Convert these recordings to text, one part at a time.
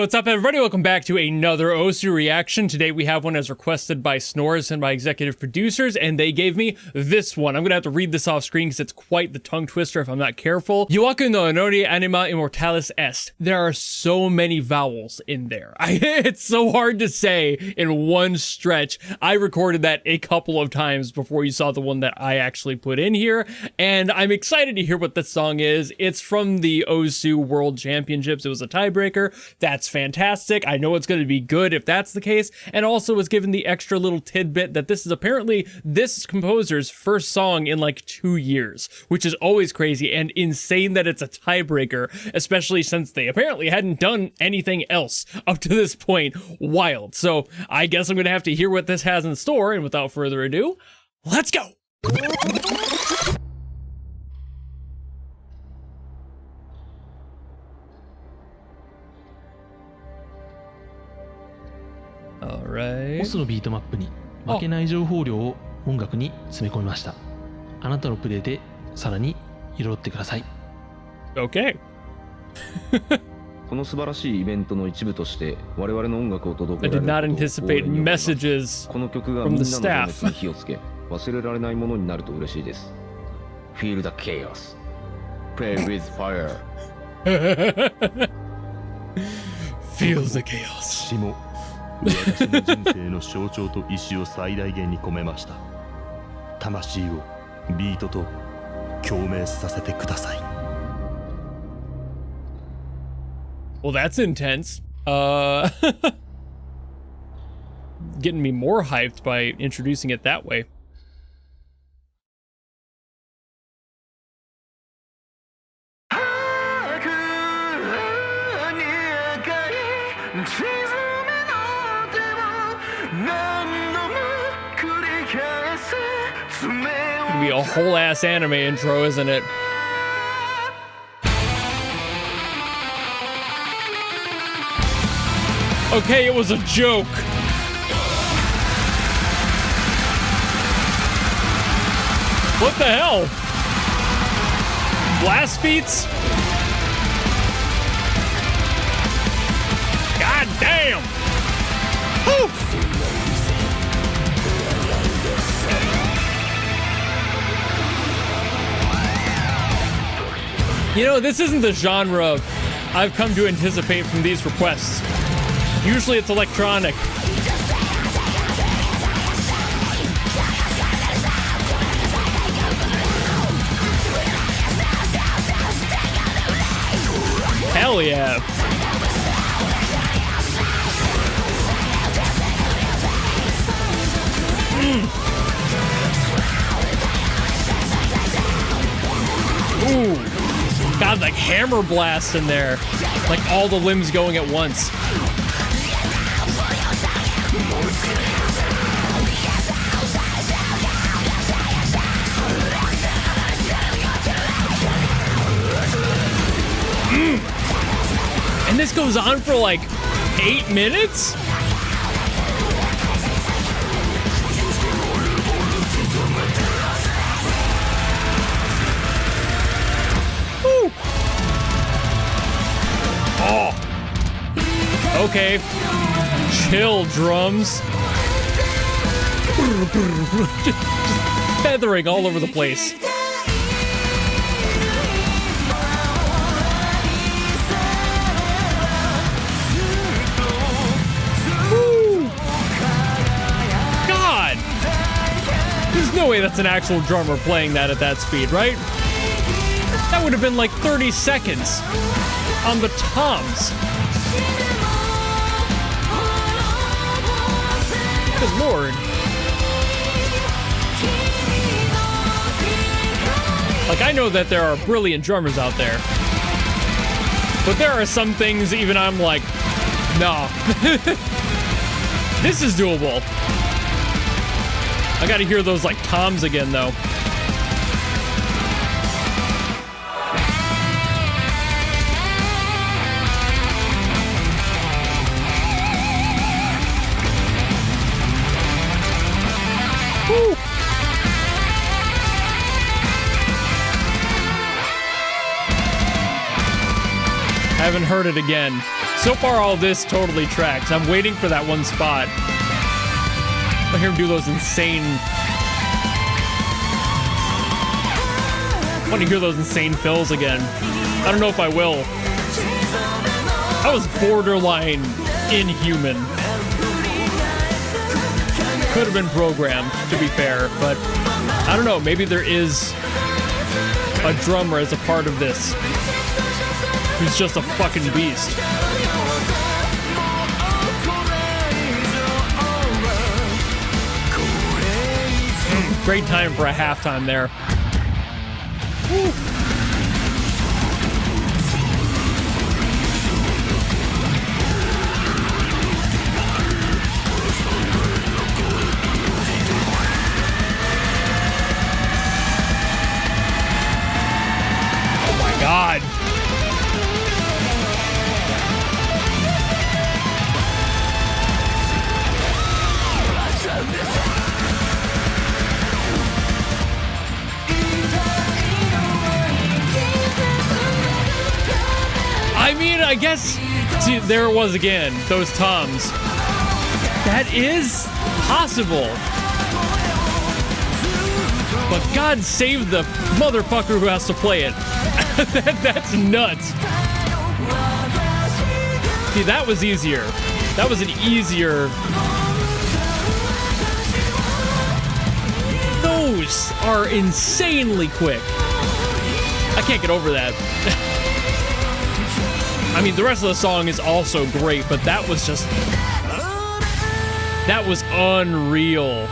what's up, everybody? Welcome back to another Osu reaction. Today we have one as requested by Snores and my executive producers, and they gave me this one. I'm gonna have to read this off screen because it's quite the tongue twister if I'm not careful. Yuuaku no Inori Anima immortalis est. There are so many vowels in there. It's so hard to say in one stretch. I recorded that a couple of times before you saw the one that I actually put in here, and I'm excited to hear what this song is. It's from the Osu World Championships. It was a tiebreaker. That's fantastic. I know it's going to be good if that's the case, and also was given the extra little tidbit that this is apparently this composer's first song in like 2 years, which is always crazy and insane that it's a tiebreaker, especially since they apparently hadn't done anything else up to this point. Wild. So I guess I'm going to have to hear what this has in store, and without further ado, let's go! Alright. オスのビートマップに負けない情報量を音楽に詰め込みました。あなたのプレイでさらに彩ってください。Okay. この素晴らしいイベントの一部として我々の音楽を届 I け did ら not れることを anticipate 光栄に思います。 messages この曲が from みん the なの情 staff. 熱に火をつけ忘れられないものになると嬉しいです。Feel the chaos. Play with fire. Feel the chaos. 詩も私の人生の象徴と意志を最大限に込めました。魂をビートと共鳴させてください。Well, that's intense. Getting me more hyped by introducing it that way. It'll be a whole ass anime intro, isn't it? Okay, it was a joke. What the hell? Blast beats? God damn! Woo! You know, this isn't the genre I've come to anticipate from these requests. Usually it's electronic. Hell yeah. Ooh. God, like hammer blast in there. Like all the limbs going at once. And this goes on for like 8 minutes? Woo. Oh. Okay. Chill, drums. Just feathering all over the place. There's no way that's an actual drummer playing that at that speed, right? That would have been like 30 seconds on the toms. Good lord. Like, I know that there are brilliant drummers out there, but there are some things even I'm like, nah. This is doable. I gotta hear those like toms again though. Woo. Haven't heard it again. So far, all this totally tracks. I'm waiting for that one spot. I hear him do those insane... I want to hear those insane fills again. I don't know if I will. That was borderline inhuman. Could have been programmed, to be fair, but I don't know. Maybe there is a drummer as a part of this who's just a fucking beast. Great time for a halftime there. Woo. Oh my God. I mean, I guess, see, there it was again, those toms. That is possible. But God save the motherfucker who has to play it. That's nuts. See, that was easier. That was an easier... Those are insanely quick. I can't get over that. I mean, the rest of the song is also great, but that was just... That was unreal.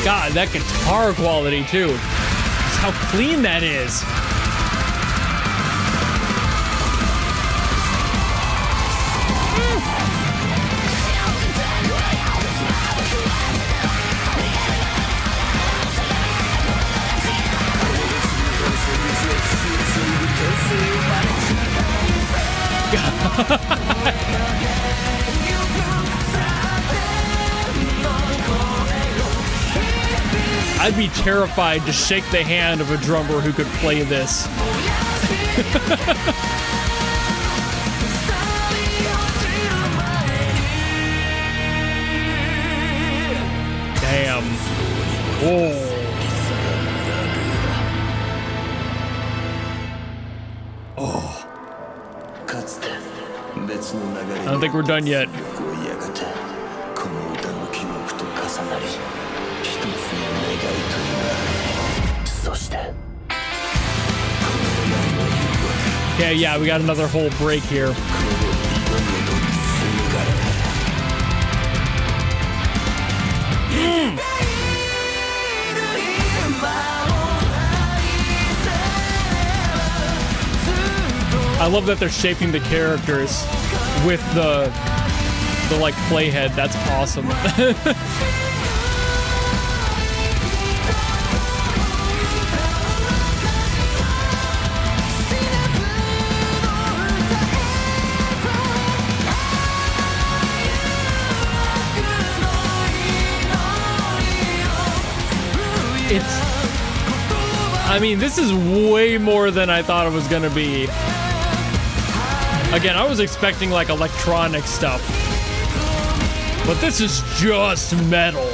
God, that guitar quality, too. Just how clean that is. I'd be terrified to shake the hand of a drummer who could play this. Damn. Oh. I don't think we're done yet. Yeah, we got another whole break here. I love that they're shaping the characters with the like playhead. That's awesome. I mean, this is way more than I thought it was gonna be. Again, I was expecting like electronic stuff, but this is just metal.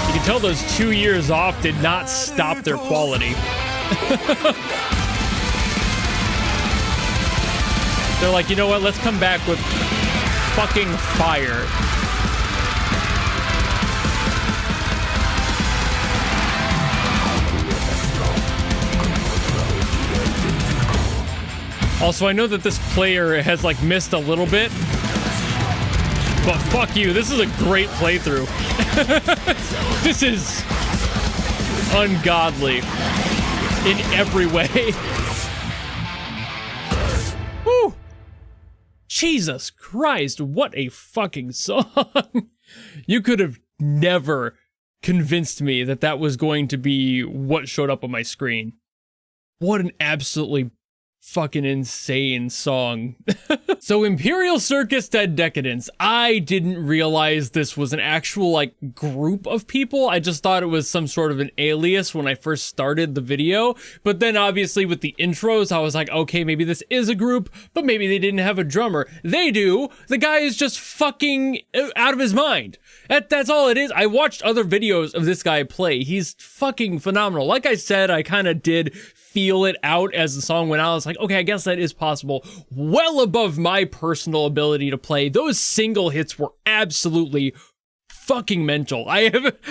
You can tell those 2 years off did not stop their quality. They're like, you know what? Let's come back with fucking fire. Also, I know that this player has like missed a little bit, but fuck you. This is a great playthrough. This is ungodly in every way. Woo! Jesus Christ, what a fucking song. You could have never convinced me that that was going to be what showed up on my screen. What an absolutely fucking insane song. So Imperial Circus Dead Decadence. I didn't realize this was an actual like group of people. I just thought it was some sort of an alias when I first started the video. But then obviously with the intros, I was like, okay, maybe this is a group, but maybe they didn't have a drummer. They do. The guy is just fucking out of his mind. That's all it is. I watched other videos of this guy play. He's fucking phenomenal. Like I said, I kind of did feel it out as the song went out. I was like, okay, I guess that is possible. Well above my personal ability to play. Those single hits were absolutely fucking mental. I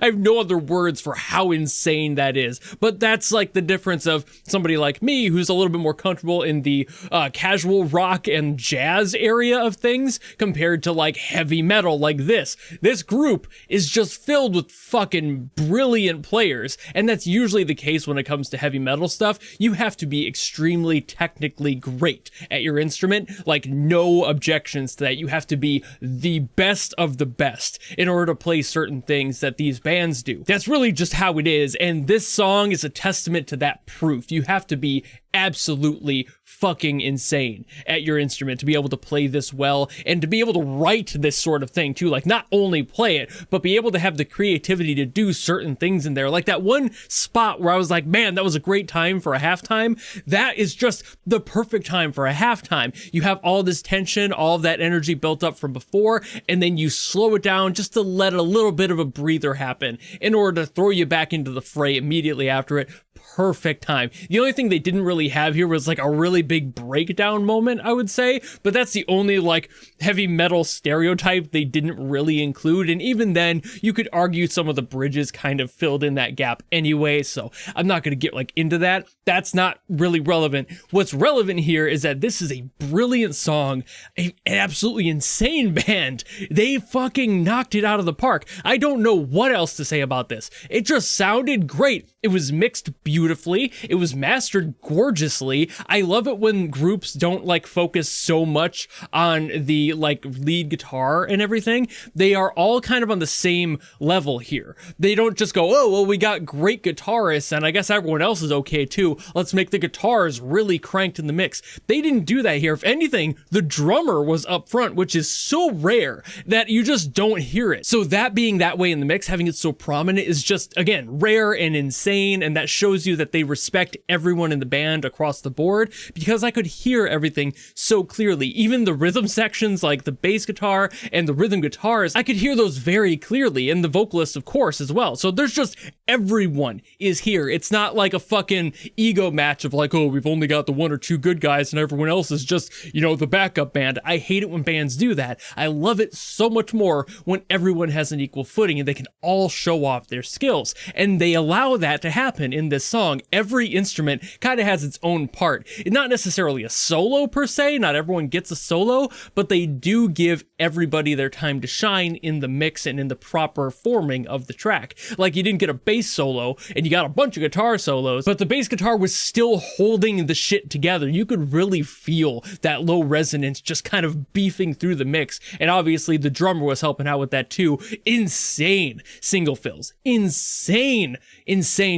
have no other words for how insane that is. But that's like the difference of somebody like me who's a little bit more comfortable in the casual rock and jazz area of things compared to like heavy metal like this. This group is just filled with fucking brilliant players, and that's usually the case when it comes to heavy metal stuff. You have to be extremely technically great at your instrument, like no objections to that. You have to be the best of the best in order to play certain things that these bands do. That's really just how it is, and this song is a testament to that proof. You have to be absolutely fucking insane at your instrument to be able to play this well, and to be able to write this sort of thing too. Like, not only play it, but be able to have the creativity to do certain things in there. Like that one spot where I was like, man, that was a great time for a halftime. That is just the perfect time for a halftime. You have all this tension, all of that energy built up from before, and then you slow it down just to let a little bit of a breather happen in order to throw you back into the fray immediately after it. Perfect time. The only thing they didn't really have here was like a really big breakdown moment, I would say, but that's the only like heavy metal stereotype they didn't really include, and even then you could argue some of the bridges kind of filled in that gap anyway, so I'm not going to get like into that. That's not really relevant. What's relevant here is that this is a brilliant song, an absolutely insane band. They fucking knocked it out of the park. I don't know what else to say about this. It just sounded great. It was mixed beautifully. It was mastered gorgeously. I love it when groups don't like focus so much on the like lead guitar and everything. They are all kind of on the same level here. They don't just go, oh, well, we got great guitarists and I guess everyone else is okay too. Let's make the guitars really cranked in the mix. They didn't do that here. If anything, the drummer was up front, which is so rare that you just don't hear it. So that being that way in the mix, having it so prominent is just, again, rare and insane. And that shows you that they respect everyone in the band across the board, because I could hear everything so clearly. Even the rhythm sections, like the bass guitar and the rhythm guitars, I could hear those very clearly, and the vocalist, of course, as well. So there's just, everyone is here. It's not like a fucking ego match of like, oh, we've only got the one or two good guys and everyone else is just, you know, the backup band. I hate it when bands do that. I love it so much more when everyone has an equal footing and they can all show off their skills. And they allow that to happen in this song. Every instrument kind of has its own part. It's not necessarily a solo per se, not everyone gets a solo, but they do give everybody their time to shine in the mix and in the proper forming of the track. Like, you didn't get a bass solo and you got a bunch of guitar solos, but the bass guitar was still holding the shit together. You could really feel that low resonance just kind of beefing through the mix, and obviously the drummer was helping out with that too. Insane single fills, insane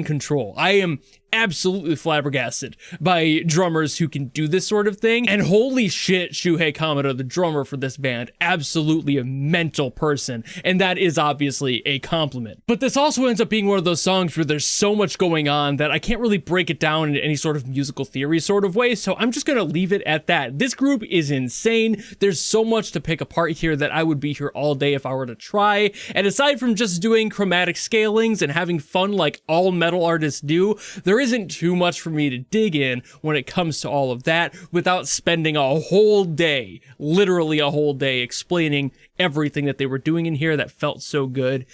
control. I am absolutely flabbergasted by drummers who can do this sort of thing. And holy shit, Shuhei Kamada, the drummer for this band, absolutely a mental person. And that is obviously a compliment. But this also ends up being one of those songs where there's so much going on that I can't really break it down into any sort of musical theory sort of way. So I'm just going to leave it at that. This group is insane. There's so much to pick apart here that I would be here all day if I were to try. And aside from just doing chromatic scalings and having fun like all metal artists do, there isn't too much for me to dig in when it comes to all of that without spending a whole day, literally a whole day, explaining everything that they were doing in here that felt so good.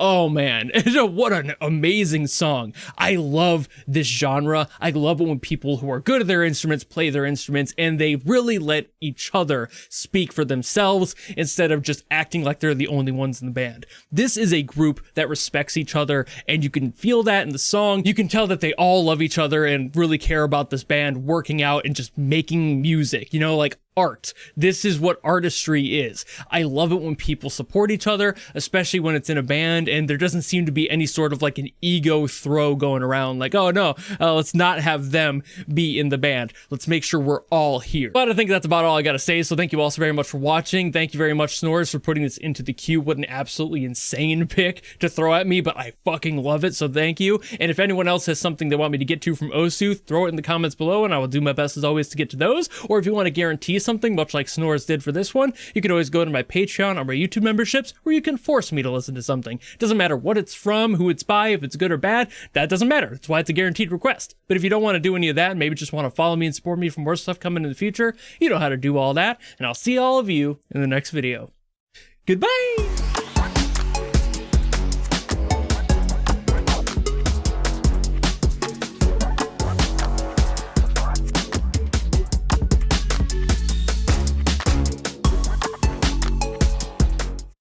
Oh man, what an amazing song. I love this genre. I love it when people who are good at their instruments play their instruments and they really let each other speak for themselves instead of just acting like they're the only ones in the band. This is a group that respects each other, and you can feel that in the song. You can tell that they all love each other and really care about this band working out and just making music. You know, like art. This is what artistry is. I love it when people support each other, especially when it's in a band and there doesn't seem to be any sort of like an ego throw going around like, oh no, let's not have them be in the band. Let's make sure we're all here. But I think that's about all I gotta say, so thank you all so very much for watching. Thank you very much, Snores, for putting this into the queue. What an absolutely insane pick to throw at me, but I fucking love it, so thank you. And if anyone else has something they want me to get to from Osu, throw it in the comments below and I will do my best as always to get to those. Or if you want to guarantee something, much like Snores did for this one, you can always go to my Patreon or my YouTube memberships where you can force me to listen to something. Doesn't matter what it's from, who it's by, if it's good or bad, that doesn't matter. That's why it's a guaranteed request. But if you don't want to do any of that and maybe just want to follow me and support me for more stuff coming in the future, you know how to do all that, and I'll see all of you in the next video. Goodbye!